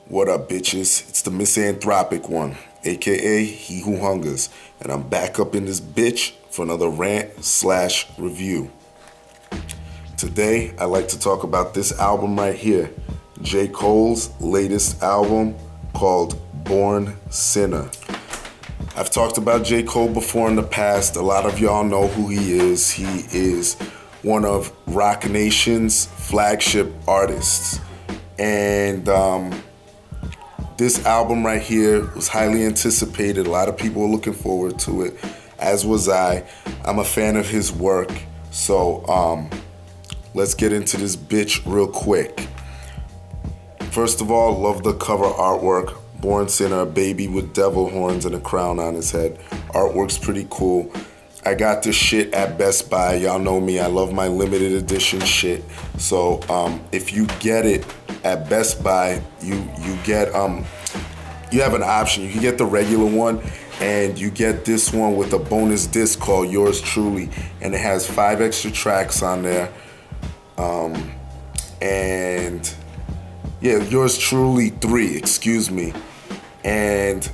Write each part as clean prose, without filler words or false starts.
What up, bitches? It's the MisanthropikOne, aka He Who Hungers, and I'm back up in this bitch for another rant/review. Today, I'd like to talk about this album right here, J. Cole's latest album called Born Sinner. I've talked about J. Cole before in the past. A lot of y'all know who he is. He is one of Rock Nation's flagship artists. And this album right here was highly anticipated. A lot of people were looking forward to it, as was I. I'm a fan of his work. So let's get into this bitch real quick. First of all, love the cover artwork. Born Sinner, a baby with devil horns and a crown on his head. Artwork's pretty cool. I got this shit at Best Buy. Y'all know me, I love my limited edition shit. So if you get it at Best Buy, you get you have an option. You can get the regular one, and you get this one with a bonus disc called Yours Truly, and it has 5 extra tracks on there. And yeah, Yours Truly 3, excuse me. And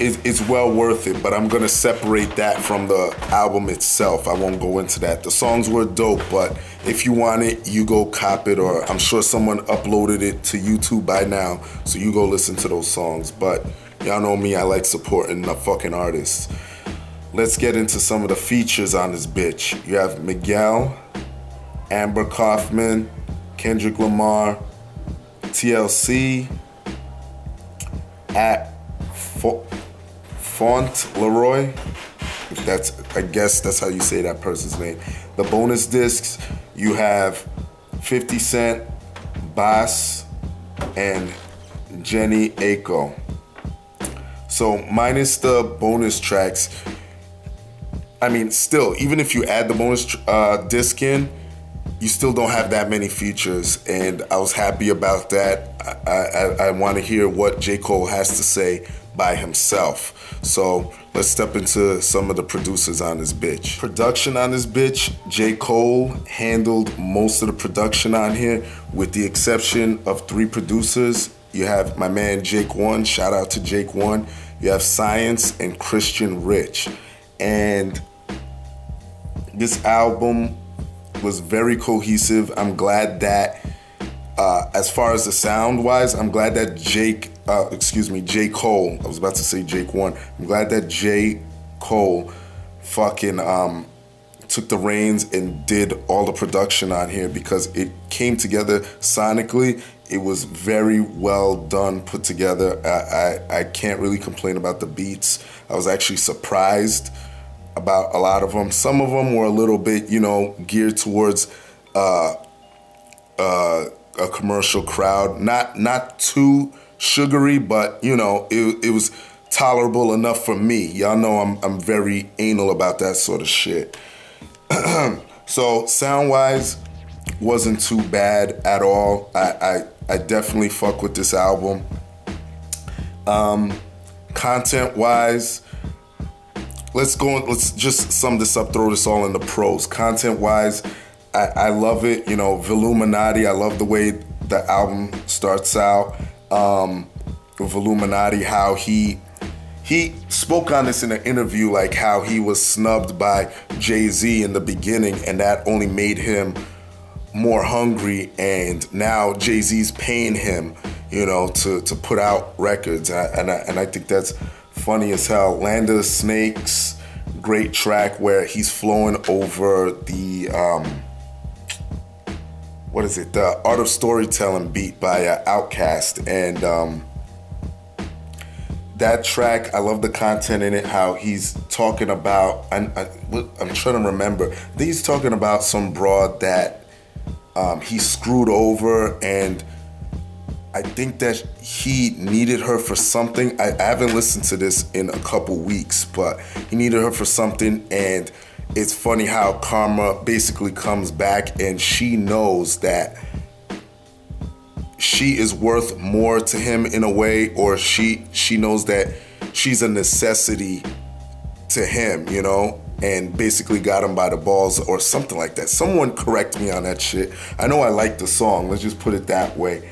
it's well worth it, but I'm gonna separate that from the album itself. I won't go into that. The songs were dope, but if you want it, you go cop it, or I'm sure someone uploaded it to YouTube by now, so you go listen to those songs. But y'all know me, I like supporting the fucking artists. Let's get into some of the features on this bitch. You have Miguel, Amber Kaufman, Kendrick Lamar, TLC, at Font Leroy, if that's, I guess that's how you say that person's name. The bonus discs, you have 50 Cent, Bass, and Jenny Aiko. So minus the bonus tracks, I mean, still, even if you add the bonus disc in, you still don't have that many features, and I was happy about that. I want to hear what J. Cole has to say by himself. So let's step into some of the producers on this bitch. Production on this bitch, J. Cole handled most of the production on here, with the exception of 3 producers. You have my man Jake One, shout out to Jake One. You have Science and Christian Rich. And this album was very cohesive. I'm glad that, as far as the sound wise, I'm glad that J. Cole, I was about to say Jake One. I'm glad that J. Cole fucking took the reins and did all the production on here, because it came together sonically. It was very well done, put together. I can't really complain about the beats. I was actually surprised about a lot of them. Some of them were a little bit, geared towards a commercial crowd. Not too sugary, but it was tolerable enough for me. Y'all know I'm very anal about that sort of shit. So sound wise, wasn't too bad at all. I definitely fuck with this album. Content wise, let's just sum this up, throw this all in the pros. Content wise, I love it. Villuminati, I love the way the album starts out. Villuminati, how he spoke on this in an interview, like how he was snubbed by Jay-Z in the beginning, and that only made him more hungry, and now Jay-Z's paying him, to put out records, and I think that's funny as hell. Land of the Snakes, great track where he's flowing over the the Art of Storytelling beat by Outkast, and that track, I love the content in it, how he's talking about, I'm trying to remember, I think he's talking about some broad that he screwed over, and I think that he needed her for something. I haven't listened to this in a couple weeks, but he needed her for something, and it's funny how karma basically comes back, and she knows that she is worth more to him in a way, or she knows that she's a necessity to him, and basically got him by the balls or something like that. Someone correct me on that shit. I know I like the song, let's just put it that way.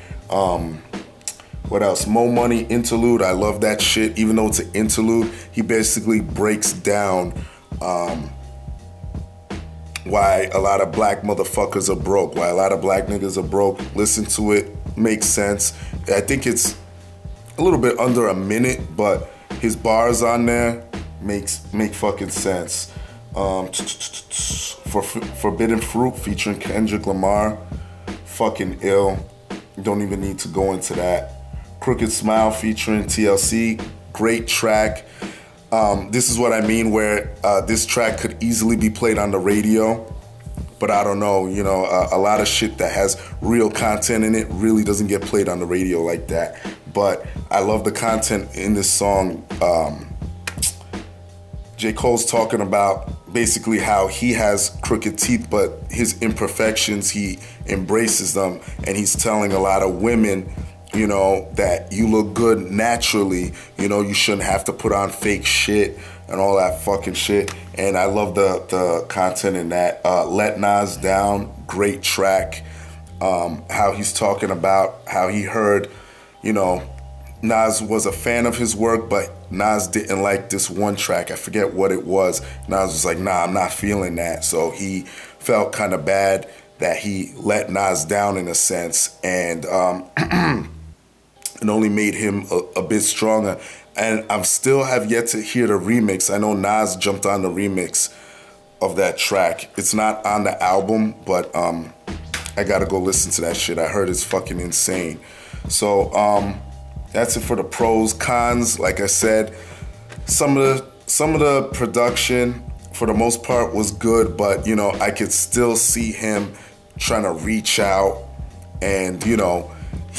What else? Mo Money interlude. I love that shit. Even though it's an interlude, he basically breaks down why a lot of black motherfuckers are broke, why a lot of black niggas are broke. Listen to it. Makes sense. I think it's a little bit under a minute, but his bars on there make fucking sense. For Forbidden Fruit featuring Kendrick Lamar, fucking ill. Don't even need to go into that. Crooked Smile featuring TLC, great track. This is what I mean, where this track could easily be played on the radio, but I don't know, you know, a lot of shit that has real content in it really doesn't get played on the radio like that. But I love the content in this song. J. Cole's talking about basically how he has crooked teeth, but his imperfections, he embraces them, and he's telling a lot of women, you know, that you look good naturally, you know, you shouldn't have to put on fake shit and all that fucking shit. And I love the content in that. Let Nas Down, great track. How he's talking about how he heard, you know, Nas was a fan of his work, but Nas didn't like this one track. I forget what it was. Nas was like, nah, I'm not feeling that. So he felt kind of bad that he let Nas down in a sense, and it only made him a bit stronger. And I'm still have yet to hear the remix. I know Nas jumped on the remix of that track. It's not on the album, but I gotta go listen to that shit. I heard it's fucking insane. So that's it for the pros. Cons, like I said, some of the production for the most part was good, but you know, I could still see him trying to reach out, and you know,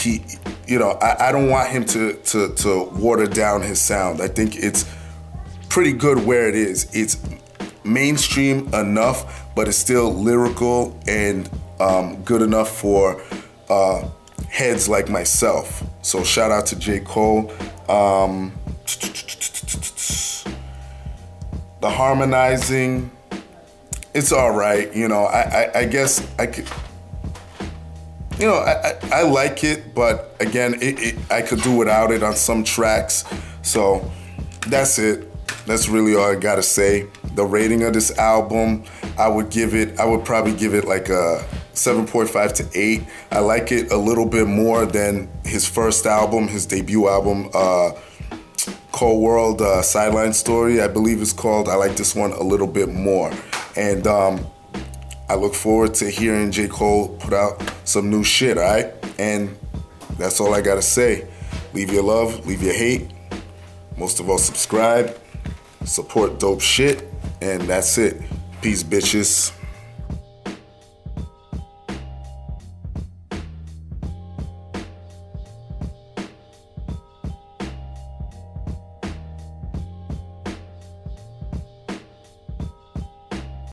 I don't want him to water down his sound. I think it's pretty good where it is. It's mainstream enough, but it's still lyrical and good enough for heads like myself. So shout out to J. Cole. The harmonizing, it's all right. You know, I guess I could, you know, I like it, but again, I could do without it on some tracks. So that's it. That's really all I gotta say. The rating of this album, I would probably give it like a 7.5 to 8. I like it a little bit more than his first album, his debut album, Cold World Sideline Story, I believe it's called. I like this one a little bit more. And I look forward to hearing J. Cole put out some new shit, all right? And that's all I gotta say. Leave your love, leave your hate. Most of all, subscribe, support dope shit, and that's it. Peace, bitches.